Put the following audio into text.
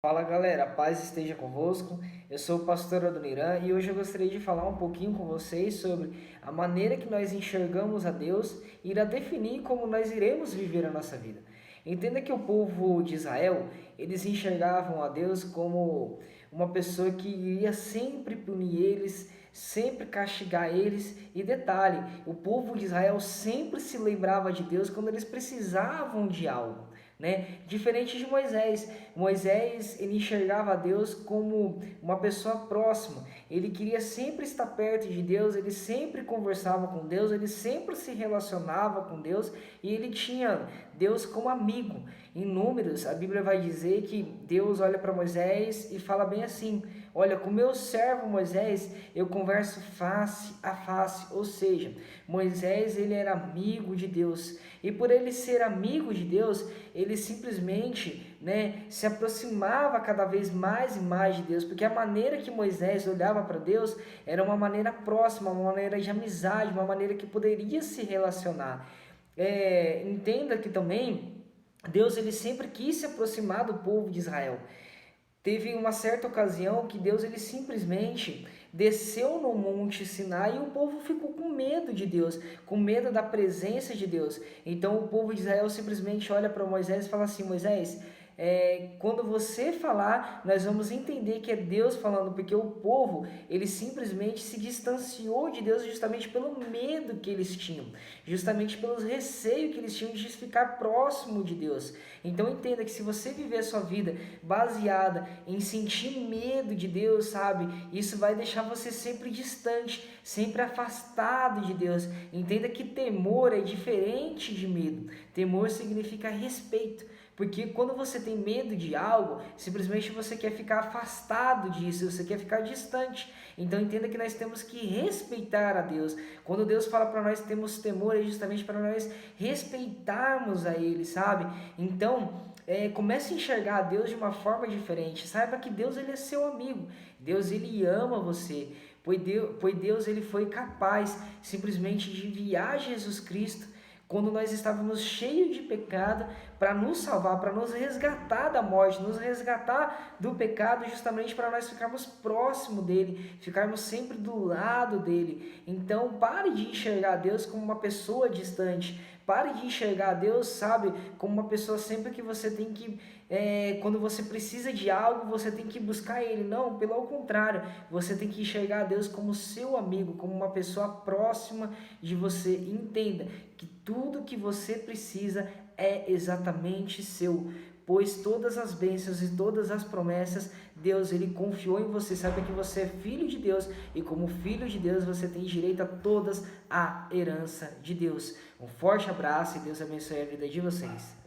Fala galera, paz esteja convosco. Eu sou o pastor Adoniran e hoje eu gostaria de falar um pouquinho com vocês sobre a maneira que nós enxergamos a Deus e irá definir como nós iremos viver a nossa vida. Entenda que o povo de Israel, eles enxergavam a Deus como uma pessoa que iria sempre punir eles, sempre castigar eles. E detalhe, o povo de Israel sempre se lembrava de Deus quando eles precisavam de algo. Diferente de Moisés. Moisés, ele enxergava a Deus como uma pessoa próxima. Ele queria sempre estar perto de Deus, ele sempre conversava com Deus, ele sempre se relacionava com Deus e ele tinha Deus como amigo. Em Números, a Bíblia vai dizer que Deus olha para Moisés e fala bem assim: olha, com meu servo Moisés, eu converso face a face. Ou seja, Moisés, ele era amigo de Deus. E por ele ser amigo de Deus, ele simplesmente, se aproximava cada vez mais e mais de Deus, porque a maneira que Moisés olhava para Deus era uma maneira próxima, uma maneira de amizade, uma maneira que poderia se relacionar. Entenda que também Deus, ele sempre quis se aproximar do povo de Israel. Teve uma certa ocasião que Deus, ele simplesmente desceu no monte Sinai e o povo ficou com medo de Deus, com medo da presença de Deus. Então o povo de Israel simplesmente olha para Moisés e fala assim: Moisés, quando você falar, nós vamos entender que é Deus falando, porque o povo, ele simplesmente se distanciou de Deus justamente pelo medo que eles tinham, justamente pelos receios que eles tinham de ficar próximo de Deus. Então entenda que se você viver a sua vida baseada em sentir medo de Deus, sabe, isso vai deixar você sempre distante, sempre afastado de Deus. Entenda que temor é diferente de medo. Temor significa respeito. Porque quando você tem medo de algo, simplesmente você quer ficar afastado disso, você quer ficar distante. Então entenda que nós temos que respeitar a Deus. Quando Deus fala para nós que temos temor, é justamente para nós respeitarmos a Ele, sabe? Então, comece a enxergar a Deus de uma forma diferente. Saiba que Deus, ele é seu amigo. Deus, ele ama você. Pois Deus, ele foi capaz simplesmente de enviar Jesus Cristo quando nós estávamos cheios de pecado, para nos salvar, para nos resgatar da morte, nos resgatar do pecado, justamente para nós ficarmos próximo dele, ficarmos sempre do lado dele. Então pare de enxergar Deus como uma pessoa distante, pare de enxergar Deus, sabe, como uma pessoa sempre que você tem que, quando você precisa de algo, você tem que buscar Ele. Não, pelo contrário, você tem que enxergar Deus como seu amigo, como uma pessoa próxima de você. Entenda que tudo que você precisa é exatamente seu, pois todas as bênçãos e todas as promessas, Deus, ele confiou em você. Sabe que você é filho de Deus e como filho de Deus você tem direito a todas a herança de Deus. Um forte abraço e Deus abençoe a vida de vocês.